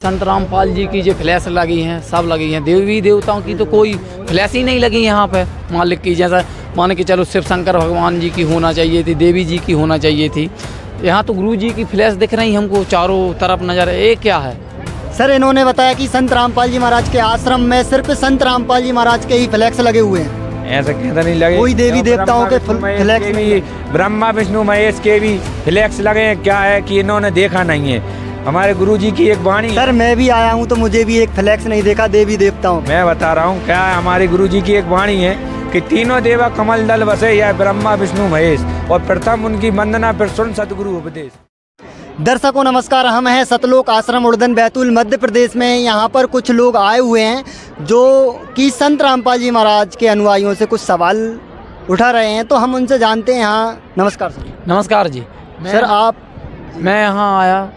संत रामपाल जी की जो फ्लैश लगी हैं सब लगी हैं, देवी देवताओं की तो कोई फ्लैश ही नहीं लगी यहाँ पे। मालिक की जैसा मान के चलो शिव शंकर भगवान जी की होना चाहिए थी, देवी जी की होना चाहिए थी। यहाँ तो गुरु जी की फ्लैश दिख रही हमको चारों तरफ नजर। ये क्या है सर? इन्होंने बताया कि संत रामपाल जी महाराज के आश्रम में सिर्फ संत रामपाल जी महाराज के ही फ्लैक्स लगे हुए हैं। ऐसा कहता नहीं लगे, कोई देवी देवताओं के फ्लैक्स भी, ब्रह्मा विष्णु महेश के भी फ्लैक्स लगे हैं। क्या है कि इन्होंने देखा नहीं है हमारे गुरु जी की एक वाणी। सर मैं भी आया हूँ तो मुझे भी एक फ्लैक्स नहीं देखा देवी देवताओं। मैं बता रहा हूँ क्या है, हमारे गुरु जी की एक वाणी है कि तीनों देवा कमल दल बसे, या ब्रह्मा विष्णु महेश, और प्रथम उनकी वंदना फिर सुन सतगुरु उपदेश। दर्शकों नमस्कार, हम हैं सतलोक आश्रम उड़दन बैतूल मध्य प्रदेश में। यहाँ पर कुछ लोग आए हुए हैं जो कि संत रामपाल जी महाराज के अनुयायियों से कुछ सवाल उठा रहे हैं, तो हम उनसे जानते हैं। यहाँ नमस्कार सर। नमस्कार जी। सर मैं यहाँ आया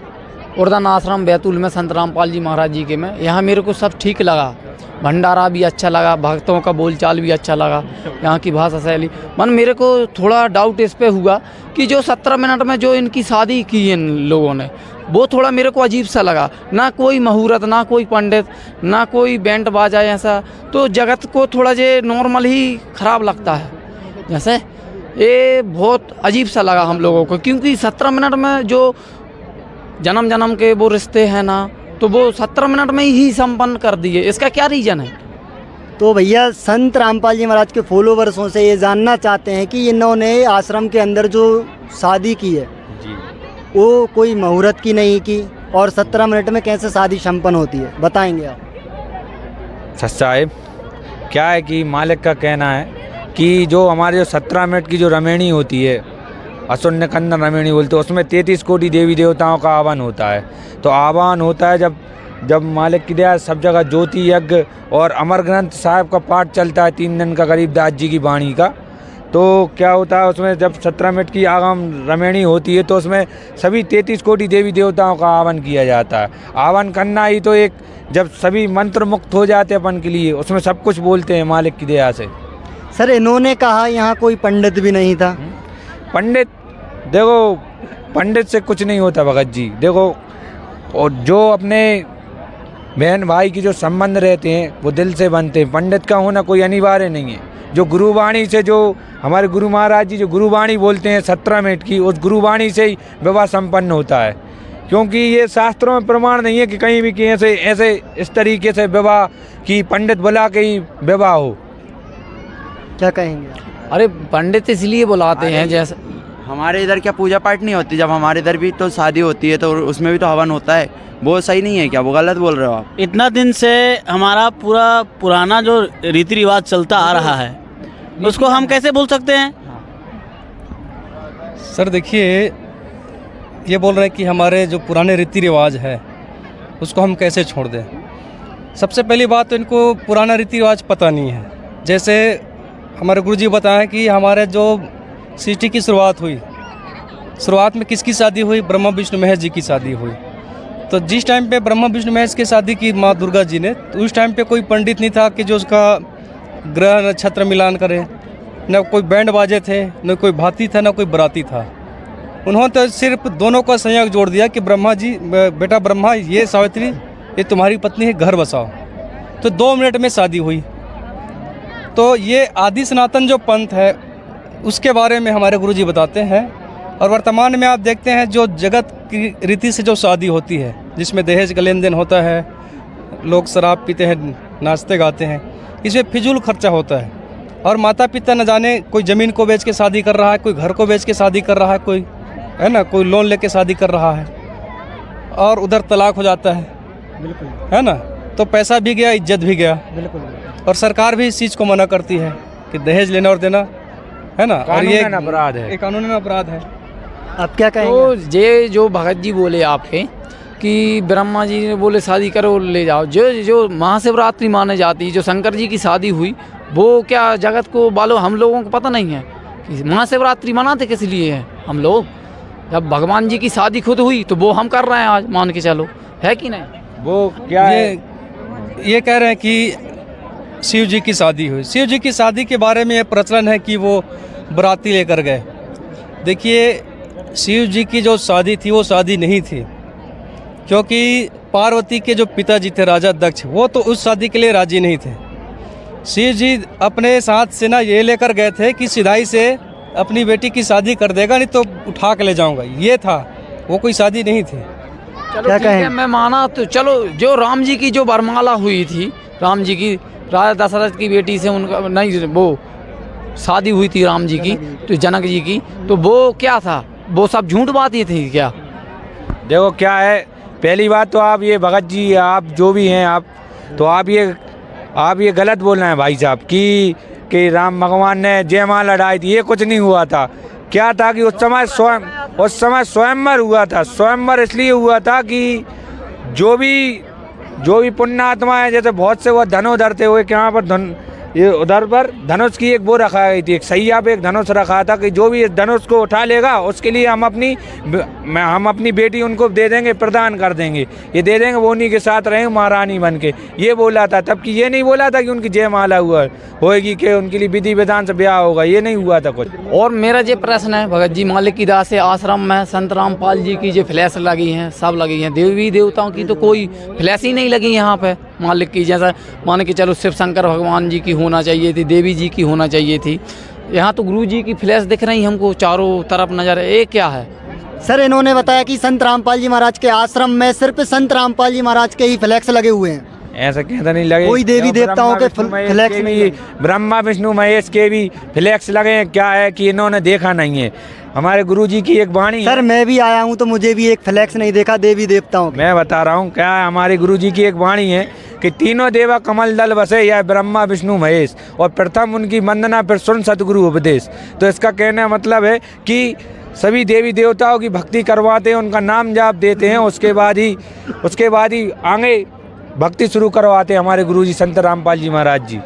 उड़दन आश्रम बैतूल में संत रामपाल जी महाराज जी के में। यहाँ मेरे को सब ठीक लगा, भंडारा भी अच्छा लगा, भक्तों का बोलचाल भी अच्छा लगा, यहाँ की भाषा शैली। मन मेरे को थोड़ा डाउट इस पे हुआ कि जो 17 मिनट में जो इनकी शादी की इन लोगों ने, वो थोड़ा मेरे को अजीब सा लगा। ना कोई मुहूर्त, ना कोई पंडित, ना कोई बैंड बाजा, ऐसा तो जगत को थोड़ा जे नॉर्मल ही खराब लगता है। जैसे ये बहुत अजीब सा लगा हम लोगों को, क्योंकि 17 मिनट में जो जन्म जन्म के वो रिश्ते हैं ना, तो वो 17 मिनट में ही संपन्न कर दिए। इसका क्या रीज़न है? तो भैया संत रामपाल जी महाराज के फॉलोवर्सों से ये जानना चाहते हैं कि इन्होंने आश्रम के अंदर जो शादी की है जी, वो कोई मुहूर्त की नहीं की, और 17 मिनट में कैसे शादी संपन्न होती है, बताएंगे आप? सच साहेब क्या है कि मालिक का कहना है कि जो हमारे जो 17 मिनट की जो रमेणी होती है, असुन्य कन्ना रमेणी बोलते, उसमें 33 कोटि देवी देवताओं का आह्वान होता है। तो आह्वान होता है जब मालिक की दया सब जगह ज्योति यज्ञ और अमर ग्रंथ साहब का पाठ चलता है 3 दिन का, गरीब दास जी की वाणी का। तो क्या होता है उसमें जब 17 मिनट की आगम रमेणी होती है तो उसमें सभी 33 कोटि देवी देवताओं का आह्वान किया जाता है। आह्वान करना ही तो एक, जब सभी मंत्र मुक्त हो जाते हैं अपन के लिए, उसमें सब कुछ बोलते हैं मालिक की दया से। सर इन्होंने कहा यहाँ कोई पंडित भी नहीं था। पंडित, देखो पंडित से कुछ नहीं होता भगत जी। देखो, और जो अपने बहन भाई की जो संबंध रहते हैं वो दिल से बनते हैं। पंडित का होना कोई अनिवार्य नहीं है। जो गुरुवाणी से, जो हमारे गुरु महाराज जी जो गुरुवाणी बोलते हैं 17 मिनट की, उस गुरुवाणी से ही विवाह संपन्न होता है। क्योंकि ये शास्त्रों में प्रमाण नहीं है कि कहीं भी कि ऐसे इस तरीके से विवाह की पंडित बुला के ही विवाह हो। क्या कहेंगे? अरे पंडित इसलिए बुलाते हैं, जैसे हमारे इधर क्या पूजा पाठ नहीं होती? जब हमारे इधर भी तो शादी होती है तो उसमें भी तो हवन होता है। वो सही नहीं है क्या? वो गलत बोल रहे हो आप। इतना दिन से हमारा पुराना जो रीति रिवाज चलता आ रहा है, उसको हम कैसे भूल सकते हैं? सर देखिए, ये बोल रहे हैं कि हमारे जो पुराने रीति रिवाज है उसको हम कैसे छोड़ दें। सबसे पहली बात तो इनको पुराना रीति रिवाज पता नहीं है। जैसे हमारे गुरुजी बताएं कि हमारे जो सृष्टि की शुरुआत में किसकी शादी हुई? ब्रह्मा विष्णु महेश जी की शादी हुई। तो जिस टाइम पे ब्रह्मा विष्णु महेश की शादी की माँ दुर्गा जी ने, तो उस टाइम पे कोई पंडित नहीं था कि जो उसका ग्रह नक्षत्र मिलान करे, न कोई बैंड बाजे थे, न कोई भाती था, न कोई बराती था। उन्होंने तो सिर्फ दोनों का संयोग जोड़ दिया कि ब्रह्मा जी, बेटा ब्रह्मा, ये सावित्री ये तुम्हारी पत्नी है, घर बसाओ। तो 2 मिनट में शादी हुई। तो ये आदि सनातन जो पंथ है उसके बारे में हमारे गुरुजी बताते हैं। और वर्तमान में आप देखते हैं जो जगत की रीति से जो शादी होती है, जिसमें दहेज का लेन देन होता है, लोग शराब पीते हैं, नाचते गाते हैं, इसमें फिजूल खर्चा होता है। और माता पिता न जाने कोई ज़मीन को बेच के शादी कर रहा है, कोई घर को बेच के शादी कर रहा है, कोई है ना, कोई लोन लेके शादी कर रहा है, और उधर तलाक हो जाता है। बिल्कुल है ना, तो पैसा भी गया, इज्जत भी गया। बिल्कुल। और सरकार भी इस चीज़ को मना करती है कि दहेज लेना और देना, है ना, और ये अपराध है, कानूनी अपराध है। अब क्या कहेंगे? तो ये जो भगत जी बोले आपके कि ब्रह्मा जी ने बोले शादी करो ले जाओ, जो महाशिवरात्रि माने जाती है, जो शंकर जी की शादी हुई, वो क्या जगत को बालो हम लोगों को पता नहीं है कि महाशिवरात्रि मनाते किस लिए है? हम लोग जब भगवान जी की शादी खुद हुई तो वो हम कर रहे हैं आज, मान के चलो, है कि नहीं? वो क्या है, ये कह रहे हैं कि शिव जी की शादी हुई। शिव जी की शादी के बारे में ये प्रचलन है कि वो बराती लेकर गए। देखिए, शिव जी की जो शादी थी वो शादी नहीं थी, क्योंकि पार्वती के जो पिताजी थे राजा दक्ष, वो तो उस शादी के लिए राजी नहीं थे। शिव जी अपने साथ से ना ये लेकर गए थे कि सिधाई से अपनी बेटी की शादी कर देगा, नहीं तो उठा के ले जाऊंगा, ये था, वो कोई शादी नहीं थी। चलो ठीक है, मैं माना। तो चलो, जो राम जी की जो वरमाला हुई थी, राम जी की राजा दशरथ की बेटी से उनका नहीं, वो शादी हुई थी राम जी की, तो जनक जी की, तो वो क्या था, वो सब झूठ बात ही थी क्या? देखो क्या है, पहली बात तो आप ये भगत जी, आप जो भी हैं, आप तो आप ये गलत बोल रहे हैं भाई साहब कि राम भगवान ने जयमाला लड़ाई थी, ये कुछ नहीं हुआ था। क्या था कि उस समय स्वयंवर हुआ था। स्वयंवर इसलिए हुआ था कि जो भी पुण्य आत्मा है, जैसे बहुत से वो धनुष धरते हुए कि यहाँ पर ये उधर पर धनुष की एक वो रखा गई थी, एक सैया पे एक धनुष रखा था कि जो भी इस धनुष को उठा लेगा उसके लिए हम अपनी बेटी उनको दे देंगे, प्रदान कर देंगे, ये दे देंगे, वो उन्हीं के साथ रहेंगे महारानी बन के, ये बोला था तब। कि ये नहीं बोला था कि उनकी जयमाला होएगी, कि उनके लिए विधि विधान से ब्याह होगा, ये नहीं हुआ था कुछ। और मेरा ये प्रश्न है, भगत जी मालिक की दास से आश्रम में संत रामपाल जी की जो फ्लैश लगी हैं, सब लगी हैं, देवी देवताओं की तो कोई फ्लैश ही नहीं लगी यहाँ पे मालिक की। जैसा मान के चलो शिव शंकर भगवान जी की होना चाहिए थी, देवी जी की होना चाहिए थी, यहाँ तो गुरु जी की फ्लैश दिख रही हमको चारों तरफ नजर है, ये क्या है? सर इन्होंने बताया कि संत रामपाल जी महाराज के आश्रम में सिर्फ संत रामपाल जी महाराज के ही फ्लैक्स लगे हुए हैं, ऐसा कहता नहीं लगे, कोई देवी देवताओं के फ्लैक्स नहीं। ब्रह्मा विष्णु महेश के भी फ्लैक्स लगे हैं। क्या है कि इन्होंने देखा नहीं है, हमारे गुरुजी की एक वाणी। सर मैं भी आया हूँ तो मुझे भी एक फ्लैक्स नहीं देखा देवी देवताओं का। मैं बता रहा हूँ क्या है, हमारे गुरुजी की एक वाणी है कि तीनों देवा कमल दल बसे, यह ब्रह्मा विष्णु महेश, और प्रथम उनकी वंदना फिर सुन सतगुरु उपदेश। तो इसका कहने का मतलब है कि सभी देवी देवताओं की भक्ति करवाते हैं, उनका नाम जाप देते हैं, उसके बाद ही आगे भक्ति शुरू करवाते हैं हमारे गुरुजी संत रामपाल जी महाराज जी।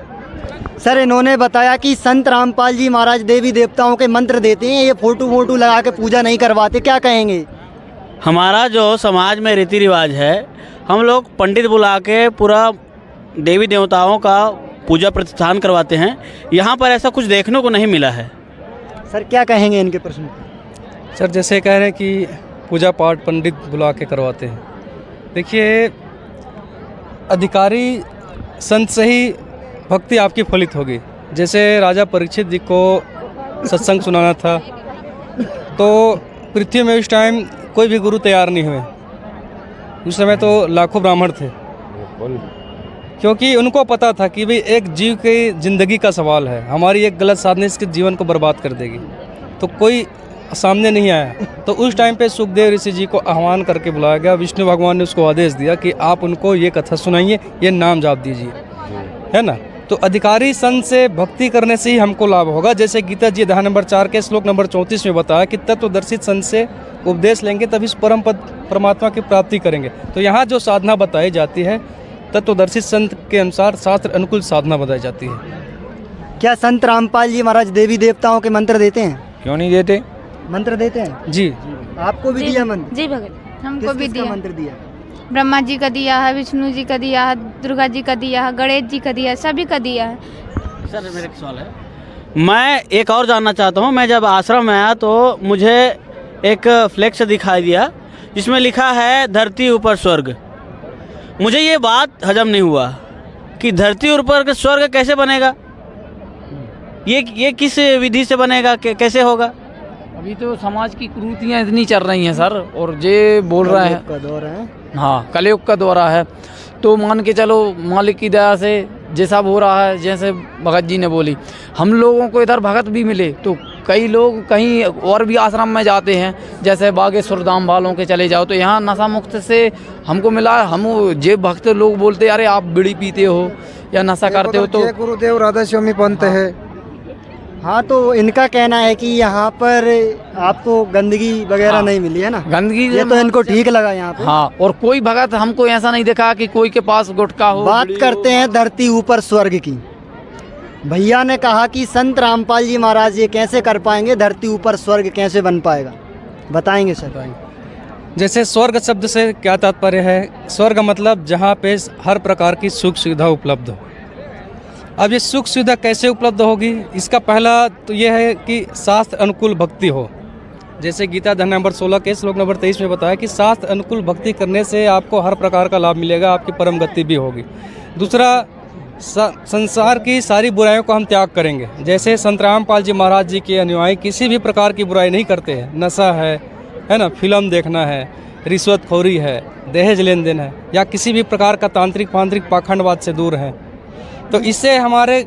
सर इन्होंने बताया कि संत रामपाल जी महाराज देवी देवताओं के मंत्र देते हैं, ये फोटो लगा के पूजा नहीं करवाते, क्या कहेंगे? हमारा जो समाज में रीति रिवाज है, हम लोग पंडित बुला के पूरा देवी देवताओं का पूजा प्रतिष्ठान करवाते हैं। यहाँ पर ऐसा कुछ देखने को नहीं मिला है। सर क्या कहेंगे इनके प्रश्न? सर जैसे कह रहे हैं कि पूजा पाठ पंडित बुला के करवाते हैं, देखिए अधिकारी संत से ही भक्ति आपकी फलित होगी। जैसे राजा परीक्षित जी को सत्संग सुनाना था, तो पृथ्वी में उस टाइम कोई भी गुरु तैयार नहीं हुए, उस समय तो लाखों ब्राह्मण थे, क्योंकि उनको पता था कि भाई एक जीव की ज़िंदगी का सवाल है, हमारी एक गलत साधना इसके जीवन को बर्बाद कर देगी, तो कोई सामने नहीं आया। तो उस टाइम पे सुखदेव ऋषि जी को आह्वान करके बुलाया गया, विष्णु भगवान ने उसको आदेश दिया कि आप उनको ये कथा सुनाइए, ये नाम जाप दीजिए, है ना। तो अधिकारी संत से भक्ति करने से ही हमको लाभ होगा। जैसे गीता जी अध्याय नंबर 4 के श्लोक नंबर 34 में बताया कि तत्वदर्शित संत से उपदेश लेंगे तभी परम पद परमात्मा की प्राप्ति करेंगे। तो यहाँ जो साधना बताई जाती है तत्वदर्शित संत के अनुसार शास्त्र अनुकूल साधना बताई जाती है। क्या संत रामपाल जी महाराज देवी देवताओं के मंत्र देते हैं? क्यों नहीं देते? मंत्र देते हैं जी। आपको भी दिया मंत्र? जी भगत, हमको भी किस-किसका दिया। मंत्र दिया? ब्रह्मा जी का दिया है, विष्णु जी का दिया है, दुर्गा जी का दिया है, गणेश जी का दिया है, सभी का दिया है। सर मेरा एक सवाल है, मैं एक और जानना चाहता हूँ। मैं जब आश्रम में आया तो मुझे एक फ्लेक्स दिखाई दिया जिसमें लिखा है धरती ऊपर स्वर्ग। मुझे ये बात हजम नहीं हुआ कि धरती ऊपर स्वर्ग कैसे बनेगा, ये किस विधि से बनेगा, कैसे होगा? अभी तो समाज की कुरीतियाँ इतनी चल रही हैं सर, और ये बोल रहे हैं का दौर है। हाँ कलयुग का दौरा है, तो मान के चलो मालिक की दया से जैसा हो रहा है, जैसे भगत जी ने बोली, हम लोगों को इधर भगत भी मिले तो कई लोग कहीं और भी आश्रम में जाते हैं, जैसे बागेश्वर धाम वालों के चले जाओ तो यहाँ नशा मुक्त से हमको मिला। हम जे भक्त लोग बोलते अरे आप बीड़ी पीते हो या नशा करते हो, तो गुरुदेव राधा स्वामी पंत है। हाँ तो इनका कहना है कि यहाँ पर आपको गंदगी वगैरह हाँ, नहीं मिली है ना, गंदगी ये तो इनको ठीक लगा यहाँ पे। हाँ, और कोई भगत हमको ऐसा नहीं देखा कि कोई के पास गुटखा हो। बात करते हैं धरती ऊपर स्वर्ग की। भैया ने कहा कि संत रामपाल जी महाराज ये कैसे कर पाएंगे, धरती ऊपर स्वर्ग कैसे बन पाएगा, बताएंगे सर? जैसे स्वर्ग शब्द से क्या तात्पर्य है? स्वर्ग मतलब जहाँ पे हर प्रकार की सुख सुविधा उपलब्ध हो। अब ये सुख सुविधा कैसे उपलब्ध होगी? इसका पहला तो ये है कि शास्त्र अनुकूल भक्ति हो, जैसे गीता अध्याय नंबर 16 के श्लोक नंबर 23 में बताया कि शास्त्र अनुकूल भक्ति करने से आपको हर प्रकार का लाभ मिलेगा, आपकी परम गति भी होगी। दूसरा, संसार की सारी बुराइयों को हम त्याग करेंगे। जैसे संत रामपाल जी महाराज जी के अनुयायी किसी भी प्रकार की बुराई नहीं करते हैं। नशा है ना, फिल्म देखना है, रिश्वतखोरी है, दहेज लेन देन है, या किसी भी प्रकार का तांत्रिक पाखंडवाद से दूर है। तो इससे हमारे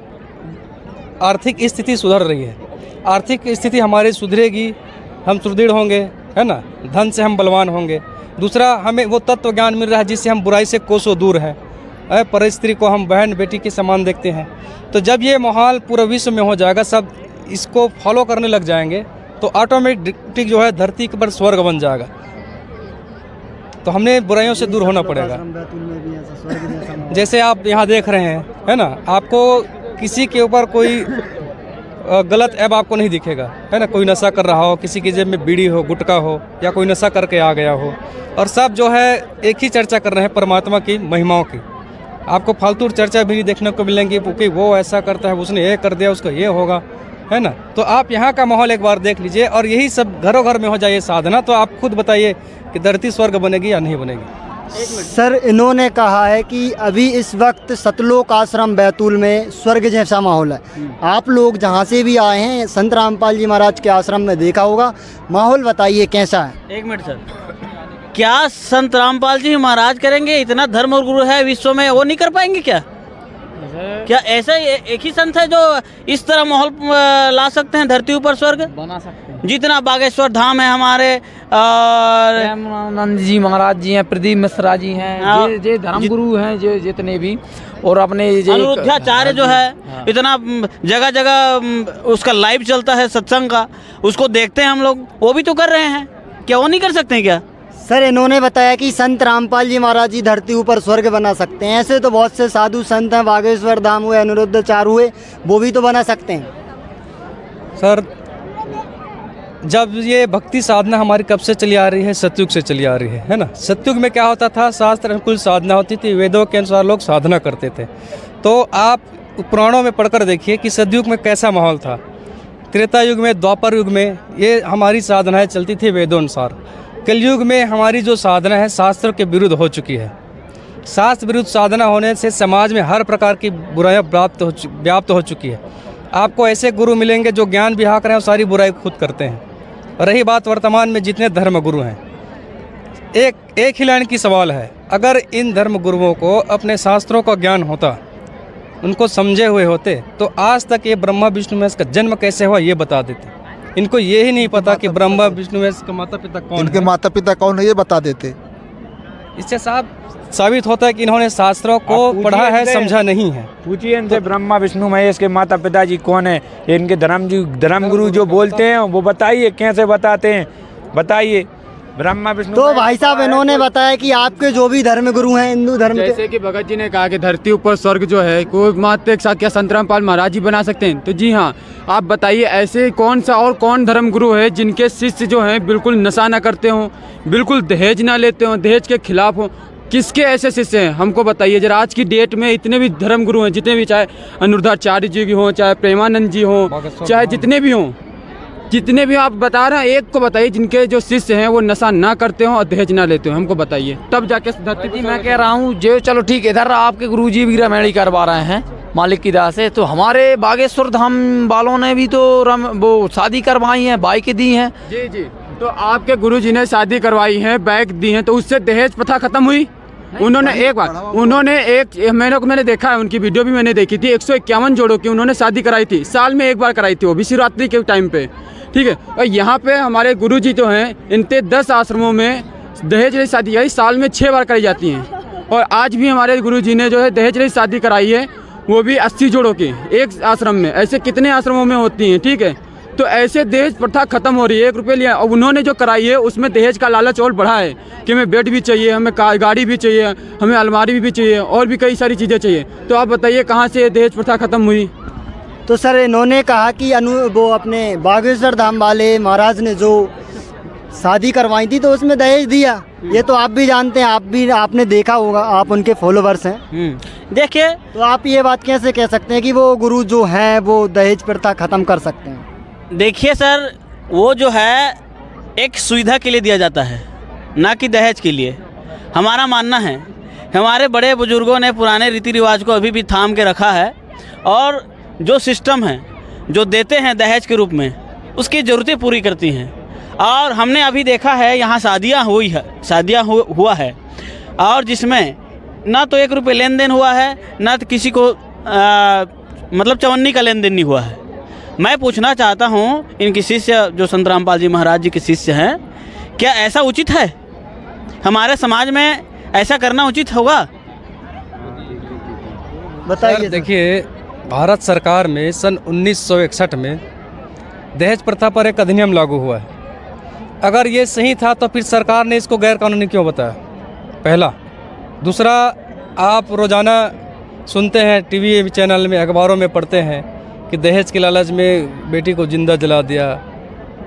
आर्थिक स्थिति सुधर रही है। आर्थिक स्थिति हमारी सुधरेगी, हम सुदृढ़ होंगे, है ना, धन से हम बलवान होंगे। दूसरा, हमें वो तत्व ज्ञान मिल रहा है जिससे हम बुराई से कोसों दूर हैं। पर स्त्री को हम बहन बेटी के समान देखते हैं। तो जब ये माहौल पूरे विश्व में हो जाएगा, सब इसको फॉलो करने लग जाएंगे, तो ऑटोमेटिक जो है धरती के ऊपर स्वर्ग बन जाएगा। तो हमने बुराइयों से दूर होना पड़ेगा। जैसे आप यहाँ देख रहे हैं, है ना, आपको किसी के ऊपर कोई गलत ऐब आपको नहीं दिखेगा, है ना। कोई नशा कर रहा हो, किसी की जेब में बीड़ी हो, गुटखा हो, या कोई नशा करके आ गया हो, और सब जो है एक ही चर्चा कर रहे हैं परमात्मा की महिमाओं की। आपको फालतू चर्चा भी नहीं देखने को मिलेंगी कि वो ऐसा करता है, उसने ये कर दिया, उसका ये होगा, है ना। तो आप यहाँ का माहौल एक बार देख लीजिए, और यही सब घरों घर में हो जाए साधना, तो आप खुद बताइए कि धरती स्वर्ग बनेगी या नहीं बनेगी। सर, इन्होंने कहा है कि अभी इस वक्त सतलोक आश्रम बैतूल में स्वर्ग जैसा माहौल है। आप लोग जहाँ से भी आए हैं, संत रामपाल जी महाराज के आश्रम में देखा होगा, माहौल बताइए कैसा है। एक मिनट सर, क्या संत रामपाल जी महाराज करेंगे? इतना धर्म और गुरु है विश्व में, वो नहीं कर पाएंगे क्या? क्या ऐसा एक ही संत है जो इस तरह माहौल ला सकते हैं, धरती ऊपर स्वर्ग बना सकते हैं? जितना बागेश्वर धाम है हमारे, और प्रेमानंद जी महाराज जी हैं, प्रदीप मिश्रा जी हैं, जे धर्म गुरु हैं, जो जितने भी, और अपने अनिरुद्धाचार्य जो है, इतना जगह जगह उसका लाइव चलता है सत्संग का, उसको देखते हैं हम लोग, वो भी तो कर रहे हैं, क्या वो नहीं कर सकते हैं क्या? सर, इन्होंने बताया कि संत रामपाल जी महाराज जी धरती ऊपर स्वर्ग बना सकते हैं। ऐसे तो बहुत से साधु संत हैं, बागेश्वर धाम हुए, अनिरुद्धाचार्य हुए, वो भी तो बना सकते हैं। सर, जब ये भक्ति साधना हमारी कब से चली आ रही है? सतयुग से चली आ रही है ना। सतयुग में क्या होता था? शास्त्र अनुकूल साधना होती थी, वेदों के अनुसार लोग साधना करते थे। तो आप पुराणों में पढ़कर देखिए कि सतयुग में कैसा माहौल था। त्रेता युग में, द्वापर युग में ये हमारी साधनाएं चलती थी वेदों अनुसार। कलयुग में हमारी जो साधना है शास्त्र के विरुद्ध हो चुकी है। शास्त्र विरुद्ध साधना होने से समाज में हर प्रकार की बुराइयां व्याप्त हो चुकी है। आपको ऐसे गुरु मिलेंगे जो ज्ञान भी हाँक रहे हैं और सारी बुराई खुद करते हैं। रही बात वर्तमान में जितने धर्म गुरु हैं, एक ही लाइन की सवाल है, अगर इन धर्म गुरुओं को अपने शास्त्रों का ज्ञान होता, उनको समझे हुए होते, तो आज तक ये ब्रह्मा विष्णु महेश का जन्म कैसे हुआ ये बता देते। इनको ये ही नहीं पता कि ब्रह्मा विष्णु महेश के माता पिता कौन है। इनके माता पिता कौन है ये बता देते। इससे साबित होता है कि इन्होंने शास्त्रों को पढ़ा है, समझा नहीं है। पूछिए इनसे ब्रह्मा विष्णु महेश के माता पिताजी कौन है, इनके धर्म गुरु जो बोलते हैं वो बताइए, कैसे बताते हैं बताइए। ब्रह्मा विष्णु तो भाई साहब, इन्होंने बताया कि आपके जो भी धर्म गुरु हैं हिंदू धर्म के, जैसे कि भगत जी ने कहा कि धरती ऊपर स्वर्ग जो है कोई मात्र एक साथ क्या संत रामपाल महाराज जी बना सकते हैं? तो जी हाँ, आप बताइए ऐसे कौन सा और कौन धर्म गुरु है जिनके शिष्य जो हैं बिल्कुल नशा ना करते हों, बिल्कुल दहेज ना लेते हों, दहेज के खिलाफ हों? किसके ऐसे शिष्य हैं हमको बताइए जरा। आज की डेट में इतने भी धर्म गुरु हैं, जितने भी, चाहे अनिरुद्धाचार्य जी की हों, चाहे प्रेमानंद जी हों, चाहे जितने भी हों, जितने भी आप बता रहे हैं, एक को बताइए जिनके जो शिष्य हैं वो नशा ना करते हो और दहेज ना लेते हो, हमको बताइए, तब जाके धरती। जी मैं कह रहा हूँ जो, चलो ठीक है, इधर आपके गुरुजी भी रामायणी करवा रहे हैं मालिक की दया से, तो हमारे बागेश्वर धाम वालों ने भी तो वो शादी करवाई है, बाइक दी हैं। जी जी, तो आपके गुरुजी ने शादी करवाई है, बाइक दी है, तो उससे दहेज प्रथा खत्म हुई? उन्होंने एक बार, मैंने देखा है, उनकी वीडियो भी मैंने देखी थी, 151 जोड़ों की उन्होंने शादी कराई थी, साल में एक बार कराई थी, वो भी शिवरात्रि के टाइम पे, ठीक है। और यहाँ पे हमारे गुरुजी जो हैं, इनके 10 आश्रमों में दहेज रहित शादी यही साल में 6 बार कराई जाती हैं। और आज भी हमारे गुरुजी ने जो है दहेज रहित शादी कराई है, वो भी 80 जोड़ों की एक आश्रम में। ऐसे कितने आश्रमों में होती हैं, ठीक है। तो ऐसे दहेज प्रथा खत्म हो रही है। 1 रुपये लिया, और उन्होंने जो कराई है उसमें दहेज का लालच और बढ़ा है कि हमें बेड भी चाहिए, हमें गाड़ी भी चाहिए, हमें अलमारी भी चाहिए, और भी कई सारी चीज़ें चाहिए। तो आप बताइए कहाँ से दहेज प्रथा खत्म हुई? तो सर, इन्होंने कहा कि वो अपने बागेश्वर धाम वाले महाराज ने जो शादी करवाई थी तो उसमें दहेज दिया। ये तो आप भी जानते हैं, आपने देखा होगा, आप उनके फॉलोवर्स हैं। देखिए, तो आप ये बात कैसे कह सकते हैं कि वो गुरु जो हैं वो दहेज प्रथा खत्म कर सकते हैं? देखिए सर, वो जो है एक सुविधा के लिए दिया जाता है, ना कि दहेज के लिए। हमारा मानना है हमारे बड़े बुजुर्गों ने पुराने रीति रिवाज को अभी भी थाम के रखा है और जो सिस्टम है जो देते हैं दहेज के रूप में उसकी ज़रूरतें पूरी करती हैं। और हमने अभी देखा है यहाँ शादियाँ हुआ है और जिसमें ना तो 1 रुपये लेन देन हुआ है, ना तो किसी को मतलब चवन्नी का लेन देन नहीं हुआ है। मैं पूछना चाहता हूँ इनके शिष्य जो संत रामपाल जी महाराज जी के शिष्य हैं, क्या ऐसा उचित है? हमारे समाज में ऐसा करना उचित होगा? बताइए। देखिए, भारत सरकार में सन 1961 में दहेज प्रथा पर एक अधिनियम लागू हुआ है। अगर ये सही था तो फिर सरकार ने इसको गैर कानूनी क्यों बताया? पहला। दूसरा, आप रोज़ाना सुनते हैं टीवी चैनल में, अखबारों में पढ़ते हैं कि दहेज के लालच में बेटी को जिंदा जला दिया,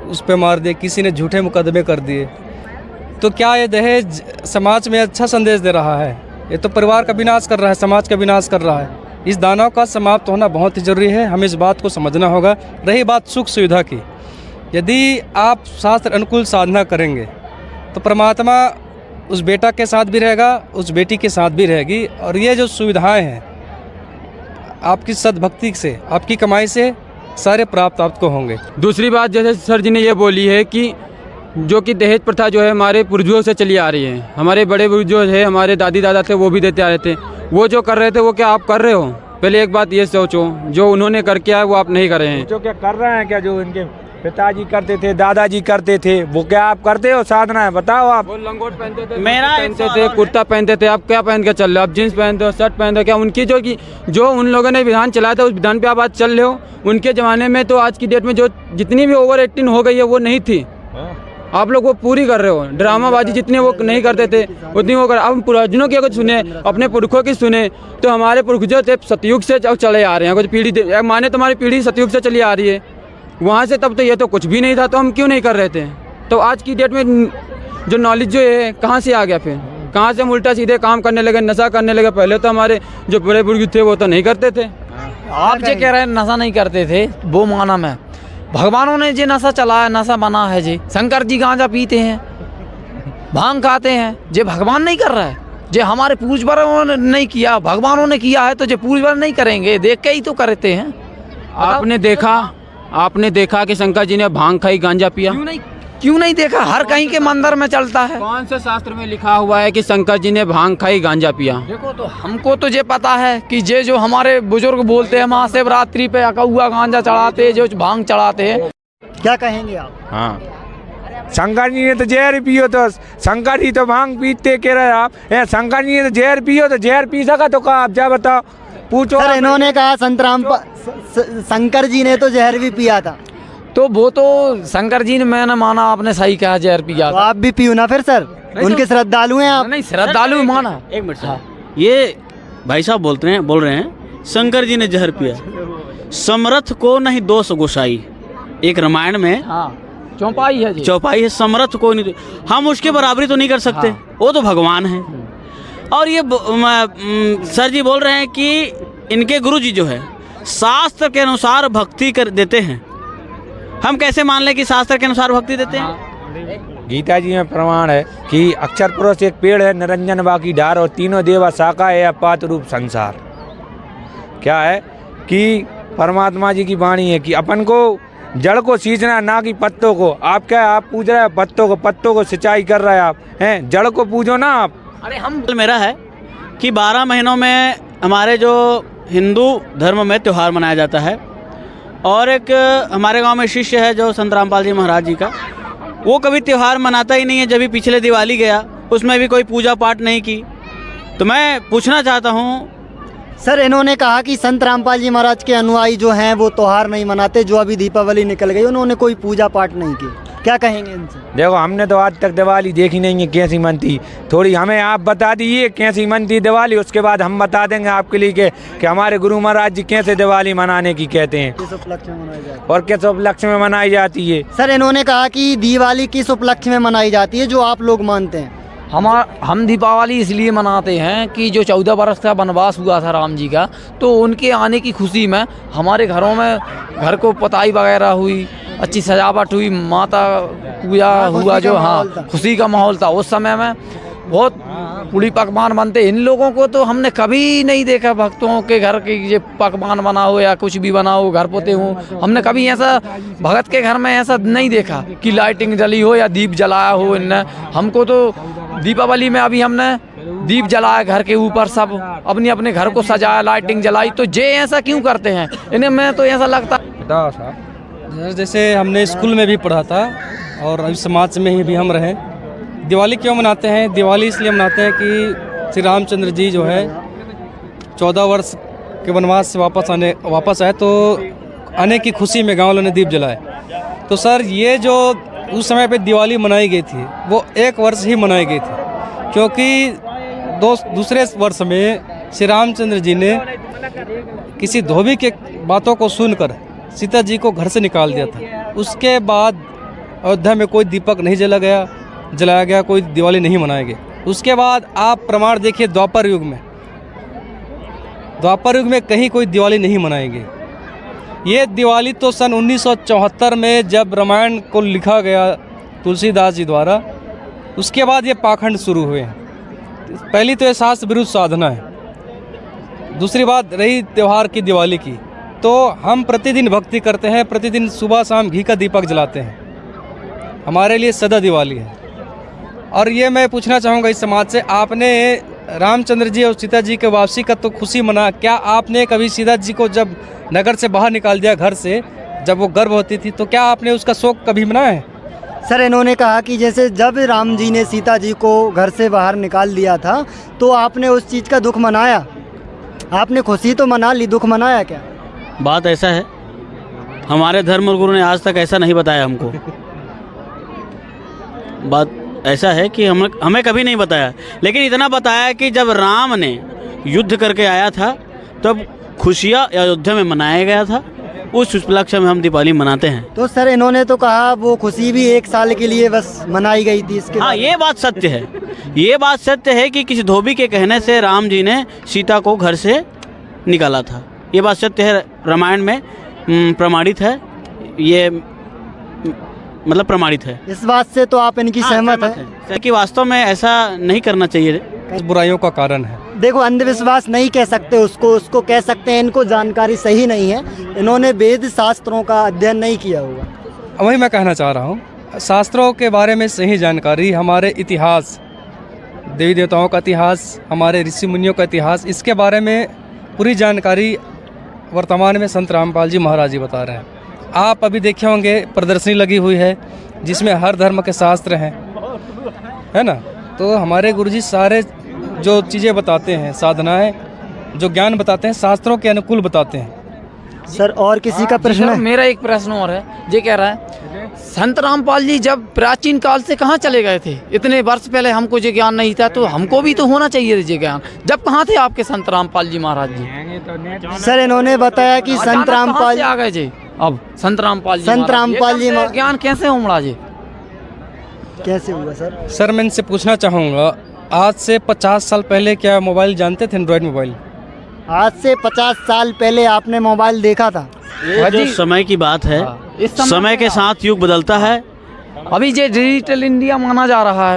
उस पर मार दिया, किसी ने झूठे मुकदमे कर दिए। तो क्या ये दहेज समाज में अच्छा संदेश दे रहा है? ये तो परिवार का विनाश कर रहा है, समाज का विनाश कर रहा है। इस दानव का समाप्त होना बहुत ही ज़रूरी है, हमें इस बात को समझना होगा। रही बात सुख सुविधा की, यदि आप शास्त्र अनुकूल साधना करेंगे तो परमात्मा उस बेटा के साथ भी रहेगा, उस बेटी के साथ भी रहेगी। और ये जो सुविधाएं हैं आपकी सद्भक्ति से, आपकी कमाई से सारे प्राप्त आपको होंगे। दूसरी बात, जैसे सर जी ने ये बोली है कि जो कि दहेज प्रथा जो है हमारे पूर्वजों से चली आ रही है, हमारे बड़े बुजुर्ग जो है, हमारे दादी दादा थे, वो भी देते आ रहे थे। वो जो कर रहे थे वो क्या आप कर रहे हो? पहले एक बात ये सोचो, जो उन्होंने करके आए वो आप नहीं कर रहे हैं। जो क्या कर रहे हैं, क्या जो इनके पिताजी करते थे, दादाजी करते थे, वो क्या आप करते हो? साधना है, बताओ आप। वो लंगोट पहनते थे, मेरा पहनते थे, कुर्ता पहनते थे, आप क्या पहन के चल रहे हो? आप जींस पहनते हो, शर्ट पहनते हो। क्या उनकी जो उन लोगों ने विधान चलाया था उस विधान पे आप आज चल रहे हो? उनके ज़माने में तो आज की डेट में जो जितनी भी ओवर 18 हो गई है वो नहीं थी, आप लोग वो पूरी कर रहे हो। ड्रामाबाजी जितने वो नहीं करते थे उतनी वो कर। अब पुराजनों की अगर सुने, अपने पुरखों की सुने, तो हमारे पुरख जो थे सतयुग से चले आ रहे हैं। कुछ पीढ़ी माने तुम्हारी पीढ़ी सतयुग से चली आ रही है, वहाँ से तब तो ये तो कुछ भी नहीं था, तो हम क्यों नहीं कर रहे थे? तो आज की डेट में जो नॉलेज जो है कहाँ से आ गया? फिर कहाँ से हम उल्टा सीधे काम करने लगे, नशा करने लगे? पहले तो हमारे जो बड़े बुजुर्ग थे वो तो नहीं करते थे। आप जो कह रहे हैं नशा नहीं करते थे, वो माना मैं, भगवानों ने जो नशा चलाया, नशा बना है जी। शंकर जी गांजा पीते हैं, भांग खाते हैं, जे भगवान नहीं कर रहा है। जे हमारे पूर्वजों ने नहीं किया, भगवानों ने किया है, तो जो पूर्वज नहीं करेंगे, देख के ही तो करते हैं। आपने देखा कि शंकर जी ने भांग खाई, गांजा पिया? क्यों नहीं देखा? हर कहीं के मंदिर में चलता है। कौन से शास्त्र में लिखा हुआ है कि शंकर जी ने भांग खाई, गांजा पिया? देखो, तो हमको तो ये पता है कि जे जो हमारे बुजुर्ग बोलते हैं, महाशिवरात्रि पे अकहुआ गांजा चढ़ाते, जो भांग चढ़ाते हैं। क्या कहेंगे आप? हाँ, शंकर जी ने तो जहर पियो, तो शंकर जी तो भांग पीते कह रहे आप। शंकर जी ने तो जहर पियो, तो जहर पी सका तो कहा? आप जा बताओ, पूछो। सर, इन्होंने कहा शंकर जी ने तो जहर भी पिया था, तो वो तो शंकर जी ने, मैंने माना आपने सही कहा, जहर पिया तो था। आप भी पियो ना फिर सर, उनके श्रद्धालु हैं आप। नहीं, श्रद्धालु माना। एक मिनट सर, ये भाई साहब बोल रहे हैं शंकर जी ने जहर पिया। समरथ को नहीं दोष गोसाई, एक रामायण में चौपाई है जी, चौपाई है। समरथ को नहीं, हम उसके बराबरी तो नहीं कर सकते, वो तो भगवान है। और ये सर जी बोल रहे हैं कि इनके गुरु जी जो है शास्त्र के अनुसार भक्ति कर देते हैं। हम कैसे मान लें कि शास्त्र के अनुसार भक्ति देते हैं? गीता जी में प्रमाण है कि अक्षर पुरुष एक पेड़ है, निरंजन बाकी डार, और तीनों देवा शाखा है, अपात रूप संसार। क्या है कि परमात्मा जी की वाणी है कि अपन को जड़ को सींचना, ना कि पत्तों को। आप क्या, आप पूज रहे हैं पत्तों को सिंचाई कर रहे हैं आप, हैं? जड़ को पूजो ना आप। अरे हम मेरा है कि 12 महीनों में हमारे जो हिंदू धर्म में त्यौहार मनाया जाता है, और एक हमारे गांव में शिष्य है जो संत रामपाल जी महाराज जी का, वो कभी त्यौहार मनाता ही नहीं है। जब भी पिछले दिवाली गया उसमें भी कोई पूजा पाठ नहीं की। तो मैं पूछना चाहता हूँ सर, इन्होंने कहा कि संत रामपाल जी महाराज के अनुयायी जो हैं वो त्योहार नहीं मनाते। जो अभी दीपावली निकल गई उन्होंने कोई पूजा पाठ नहीं की, क्या कहेंगे इनसे? देखो, हमने तो आज तक दिवाली देखी नहीं है कैसी मनती। थोड़ी हमें आप बता दीजिए कैसी मनती दिवाली, उसके बाद हम बता देंगे आपके लिए कि हमारे गुरु महाराज जी कैसे दिवाली मनाने की कहते हैं, किस उपलक्ष्य में मनाई जाती है और किस उपलक्ष्य में मनाई जाती है। सर, इन्होंने कहा कि दिवाली किस उपलक्ष्य में मनाई जाती है जो आप लोग मानते हैं? हम दीपावली इसलिए मनाते हैं कि जो 14 वर्ष का वनवास हुआ था राम जी का, तो उनके आने की खुशी में हमारे घरों में घर को पुताई वगैरह हुई, अच्छी सजावट हुई, माता पूजा हुआ, जो हाँ खुशी का माहौल था। उस समय में बहुत पूड़ी पकवान बनते। इन लोगों को तो हमने कभी नहीं देखा भक्तों के घर के ये पकवान बना हो या कुछ भी बना हो, घर पोते हो। हमने कभी ऐसा भगत के घर में ऐसा नहीं देखा कि लाइटिंग जली हो या दीप जलाया हो इनने। हमको तो दीपावली में अभी हमने दीप जलाया घर के ऊपर, सब अपने अपने घर को सजाया, लाइटिंग जलाई। तो ये ऐसा क्यों करते हैं इन्हें? मैं तो ऐसा लगता जैसे हमने स्कूल में भी पढ़ा था और अभी समाज में ही भी हम रहे। दिवाली क्यों मनाते हैं? दिवाली इसलिए मनाते हैं कि श्री रामचंद्र जी जो है 14 वर्ष के वनवास से वापस आए, तो आने की खुशी में गाँव वालों ने दीप जलाए। तो सर ये जो उस समय पे दिवाली मनाई गई थी वो 1 वर्ष ही मनाई गई थी, क्योंकि दूसरे वर्ष में श्री रामचंद्र जी ने किसी धोबी के बातों को सुनकर सीता जी को घर से निकाल दिया था। उसके बाद अयोध्या में कोई दीपक नहीं जलाया गया, कोई दिवाली नहीं मनाई गई। उसके बाद आप प्रमाण देखिए, द्वापर युग में कहीं कोई दिवाली नहीं मनाई गई। ये दिवाली तो सन 1974 में जब रामायण को लिखा गया तुलसीदास जी द्वारा, उसके बाद ये पाखंड शुरू हुए हैं। पहली तो ये शास्त्र विरुद्ध साधना है। दूसरी बात रही त्यौहार की, दिवाली की, तो हम प्रतिदिन भक्ति करते हैं, प्रतिदिन सुबह शाम घी का दीपक जलाते हैं। हमारे लिए सदा दिवाली है। और ये मैं पूछना चाहूँगा इस समाज से, आपने रामचंद्र जी और सीता जी के वापसी का तो खुशी मना, क्या आपने कभी सीता जी को जब नगर से बाहर निकाल दिया, घर से जब वो गर्भवती थी, तो क्या आपने उसका शोक कभी मनाया है? सर इन्होंने कहा कि जैसे जब राम जी ने सीता जी को घर से बाहर निकाल दिया था तो आपने उस चीज़ का दुख मनाया। आपने खुशी तो मना ली, दुख मनाया क्या? बात ऐसा है, हमारे धर्म गुरु ने आज तक ऐसा नहीं बताया हमको। बात ऐसा है कि हमें कभी नहीं बताया, लेकिन इतना बताया कि जब राम ने युद्ध करके आया था तब खुशियाँ अयोध्या में मनाया गया था। उस उपलक्ष्य में हम दीपावली मनाते हैं। तो सर इन्होंने तो कहा वो खुशी भी 1 साल के लिए बस मनाई गई थी। इसके हाँ, ये बात सत्य है। ये बात सत्य है कि किसी धोबी के कहने से राम जी ने सीता को घर से निकाला था। ये बात सत्य है, रामायण में प्रमाणित है, ये मतलब प्रमाणित है। इस बात से तो आप इनकी सहमत है कि वास्तव में ऐसा नहीं करना चाहिए। बुराइयों का कारण है। देखो अंधविश्वास नहीं कह सकते उसको कह सकते हैं इनको जानकारी सही नहीं है, इन्होंने वेद शास्त्रों का अध्ययन नहीं किया होगा। वही मैं कहना चाह रहा हूँ, शास्त्रों के बारे में सही जानकारी, हमारे इतिहास, देवी देवताओं का इतिहास, हमारे ऋषि मुनियों का इतिहास, इसके बारे में पूरी जानकारी वर्तमान में संत रामपाल जी महाराज जी बता रहे हैं। आप अभी देखे होंगे प्रदर्शनी लगी हुई है जिसमें हर धर्म के शास्त्र हैं, है ना। तो हमारे गुरुजी सारे जो चीज़ें बताते हैं, साधनाएं जो ज्ञान बताते हैं, शास्त्रों के अनुकूल बताते हैं। सर और किसी का प्रश्न है? मेरा एक प्रश्न और है, ये कह रहा है संत रामपाल जी जब प्राचीन काल से कहाँ चले गए थे? इतने वर्ष पहले हमको ये ज्ञान नहीं था, तो हमको भी तो होना चाहिए ये ज्ञान। जब कहाँ थे आपके संत रामपाल जी महाराज जी? सर इन्होंने बताया कि संत रामपाल आ गए जी। अब संत रामपाल जी ज्ञान कैसे उमड़ा जी? कैसे हुआ सर? सर मैं इनसे पूछना चाहूँगा, आज से 50 साल पहले क्या मोबाइल जानते थे? एंड्रॉयड मोबाइल आज से 50 साल पहले आपने मोबाइल देखा था? ये जो समय की बात है, इस समय के साथ युग बदलता है। अभी ये डिजिटल इंडिया माना जा रहा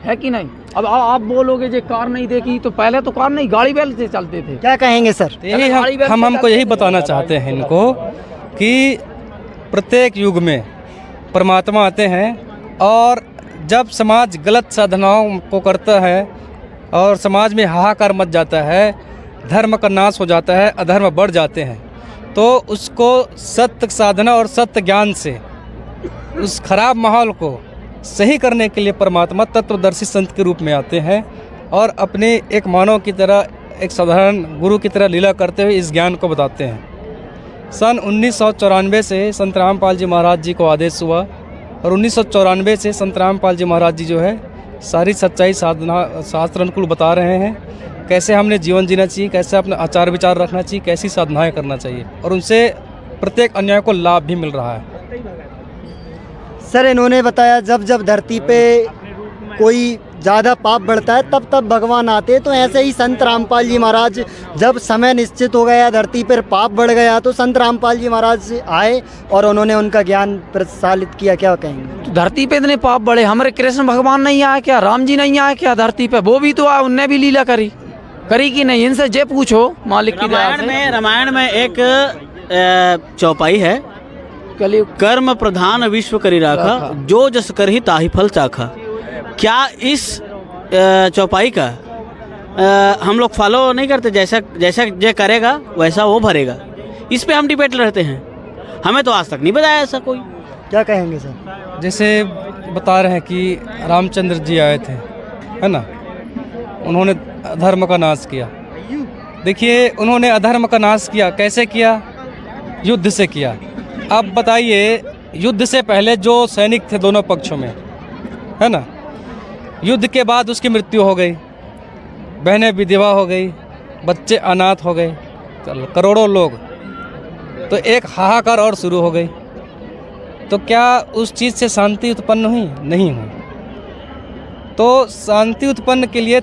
है कि नहीं? अब आप बोलोगे ये कार नहीं देखी, तो पहले तो कार नहीं, गाड़ी बैल से चलते थे। क्या कहेंगे सर? यही हमको यही बताना चाहते हैं इनको कि प्रत्येक युग में परमात्मा आते हैं, और जब समाज गलत साधनाओं को करता है और समाज में हाहाकार मच जाता है, धर्म का नाश हो जाता है, अधर्म बढ़ जाते हैं, तो उसको सत्य साधना और सत्य ज्ञान से उस खराब माहौल को सही करने के लिए परमात्मा तत्वदर्शी संत के रूप में आते हैं और अपने एक मानव की तरह, एक साधारण गुरु की तरह लीला करते हुए इस ज्ञान को बताते हैं। सन 1994 से संत रामपाल जी महाराज जी को आदेश हुआ, और 1994 से संत रामपाल जी महाराज जी जो है सारी सच्चाई साधना शास्त्र अनुकूल बता रहे हैं, कैसे हमने जीवन जीना चाहिए, कैसे अपना आचार विचार रखना चाहिए, कैसी साधनाएं करना चाहिए, और उनसे प्रत्येक अन्याय को लाभ भी मिल रहा है। सर इन्होंने बताया जब जब धरती पे कोई ज़्यादा पाप बढ़ता है तब तब भगवान आते हैं। तो ऐसे ही संत रामपाल जी महाराज जब समय निश्चित हो गया, धरती पर पाप बढ़ गया, तो संत रामपाल जी महाराज आए और उन्होंने उनका ज्ञान प्रसारित किया। क्या कहेंगे? तो धरती पे इतने पाप बढ़े, हमारे कृष्ण भगवान नहीं आए क्या, राम जी नहीं आए क्या धरती पे? वो भी तो आए, उनने भी लीला करी कि नहीं? इनसे जे पूछो मालिक की दया से। रामायण में एक चौपाई है, कर्म प्रधान विश्व करी राखा, जो जस कर ही ताहि फल चाखा। क्या इस चौपाई का हम लोग फॉलो नहीं करते? जैसा जैसा जे करेगा वैसा वो भरेगा। इस पे हम डिबेट रहते हैं, हमें तो आज तक नहीं बताया ऐसा कोई। क्या कहेंगे सर? जैसे बता रहे हैं कि रामचंद्र जी आए थे, है ना, उन्होंने अधर्म का नाश किया। देखिए, उन्होंने अधर्म का नाश किया, कैसे किया? युद्ध से किया। अब बताइए, युद्ध से पहले जो सैनिक थे दोनों पक्षों में, है ना, युद्ध के बाद उसकी मृत्यु हो गई, बहनें विधवा हो गई, बच्चे अनाथ हो गए, करोड़ों लोग, तो एक हाहाकार और शुरू हो गई। तो क्या उस चीज़ से शांति उत्पन्न हुई? नहीं हुई। तो शांति उत्पन्न के लिए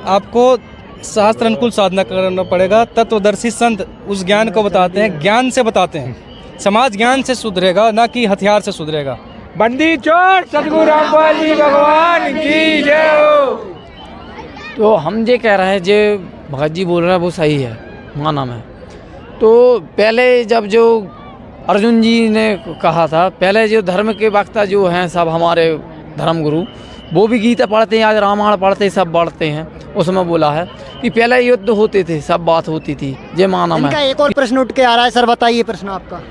आपको शास्त्र अनुकूल साधना करना पड़ेगा। तत्वदर्शी संत उस ज्ञान को बताते हैं, ज्ञान से बताते हैं। समाज ज्ञान से सुधरेगा, ना कि हथियार से सुधरेगा। बंदी चोर सतगुरु रामपाल जी भगवान की जय हो। तो हम जे कह रहे हैं, जे भगत जी बोल रहे हैं वो सही है, माना मैं। तो पहले जब जो अर्जुन जी ने कहा था, पहले जो धर्म के वक्ता जो हैं सब हमारे धर्म गुरु, वो भी गीता पढ़ते हैं, आज रामायण पढ़ते, सब पढ़ते हैं। उसमें बोला है कि पहले युद्ध होते थे, सब बात होती थी, जे माना मैं। इनका एक और प्रश्न उठ के आ रहा है सर, बताइए प्रश्न आपका।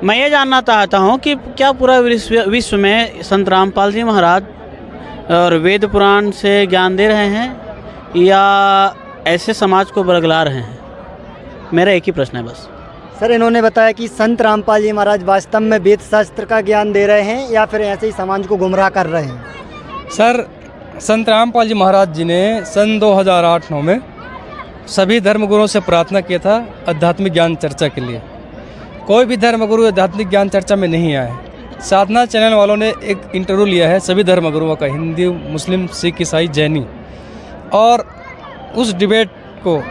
मैं ये जानना चाहता हूँ कि क्या पूरा विश्व में संत रामपाल जी महाराज और वेद पुराण से ज्ञान दे रहे हैं या ऐसे समाज को बरगला रहे हैं? मेरा एक ही प्रश्न है बस। सर, इन्होंने बताया कि संत रामपाल जी महाराज वास्तव में वेद शास्त्र का ज्ञान दे रहे हैं या फिर ऐसे ही समाज को गुमराह कर रहे हैं। सर, संत रामपाल जी महाराज जी ने सन 2008-9 में सभी धर्मगुरुओं से प्रार्थना किया था आध्यात्मिक ज्ञान चर्चा के लिए। कोई भी धर्मगुरु आध्यात्मिक ज्ञान चर्चा में नहीं आए। साधना चैनल वालों ने एक इंटरव्यू लिया है सभी धर्मगुरुओं का, हिंदू, मुस्लिम, सिख, ईसाई, जैनी, और उस डिबेट को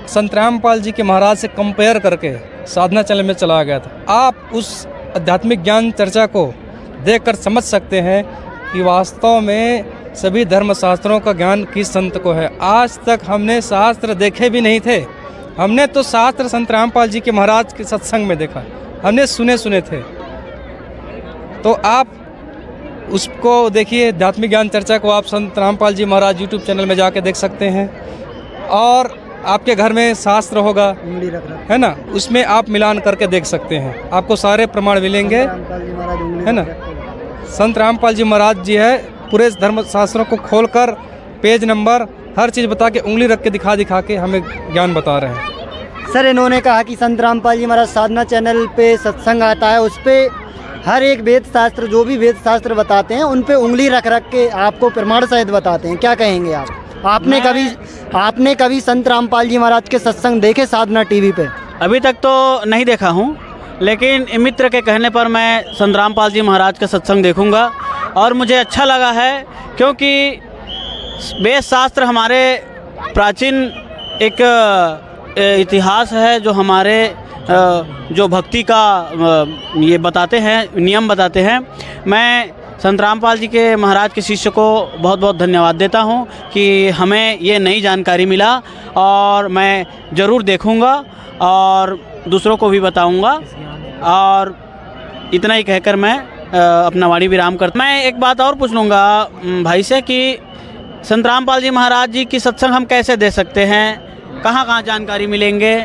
संत रामपाल जी के महाराज से कंपेयर करके साधना चैनल में चलाया गया था। आप उस आध्यात्मिक ज्ञान चर्चा को देखकर समझ सकते हैं कि वास्तव में सभी धर्मशास्त्रों का ज्ञान किस संत को है। आज तक हमने शास्त्र देखे भी नहीं थे, हमने तो शास्त्र संत रामपाल जी के महाराज के सत्संग में देखा, हमने सुने थे। तो आप उसको देखिए, आध्यात्मिक ज्ञान चर्चा को आप संत रामपाल जी महाराज यूट्यूब चैनल में जाके देख सकते हैं। और आपके घर में शास्त्र होगा, है ना, उसमें आप मिलान करके देख सकते हैं, आपको सारे प्रमाण मिलेंगे, है ना। संत रामपाल जी महाराज जी है, पूरे धर्म शास्त्रों को खोलकर पेज नंबर हर चीज़ बता के, उंगली रख के दिखा के हमें ज्ञान बता रहे हैं। सर, इन्होंने कहा कि संत रामपाल जी महाराज साधना चैनल पे सत्संग आता है, उस पर हर एक वेद शास्त्र, जो भी वेद शास्त्र बताते हैं, उन पे उंगली रख के आपको प्रमाण सहित बताते हैं। क्या कहेंगे आप? आपने कभी संत रामपाल जी महाराज के सत्संग देखे साधना टीवी पे? अभी तक तो नहीं देखा हूँ, लेकिन मित्र के कहने पर मैं संत रामपाल जी महाराज का सत्संग देखूंगा। और मुझे अच्छा लगा है क्योंकि वेद शास्त्र हमारे प्राचीन एक इतिहास है, जो हमारे जो भक्ति का ये बताते हैं, नियम बताते हैं। मैं संत रामपाल जी के महाराज के शिष्य को बहुत बहुत धन्यवाद देता हूँ कि हमें ये नई जानकारी मिला, और मैं ज़रूर देखूँगा और दूसरों को भी बताऊँगा। और इतना ही कहकर मैं अपना वाणी विराम करता। मैं एक बात और पूछ लूँगा भाई से कि संत रामपाल जी महाराज जी की सत्संग हम कैसे दे सकते हैं, कहाँ जानकारी मिलेंगे,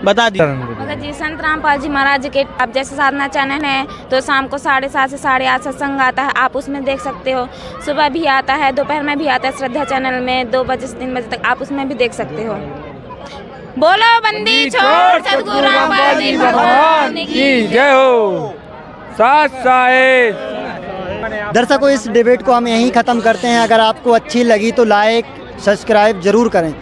बता दीजिए। मगर जी, संत रामपाल जी महाराज के आप जैसे साधना चैनल है, तो शाम को 7:30 से 8:30 सत्संग आता है, आप उसमें देख सकते हो। सुबह भी आता है, दोपहर में भी आता है, श्रद्धा चैनल में 2 बजे से 3 बजे तक, आप उसमें भी देख सकते हो। बोलो बंदी छोड़ सतगुरु रामपाल जी भगवान की जय हो। दर्शकों, इस डिबेट को हम यहीं ख़त्म करते हैं। अगर आपको अच्छी लगी तो लाइक सब्सक्राइब जरूर करें।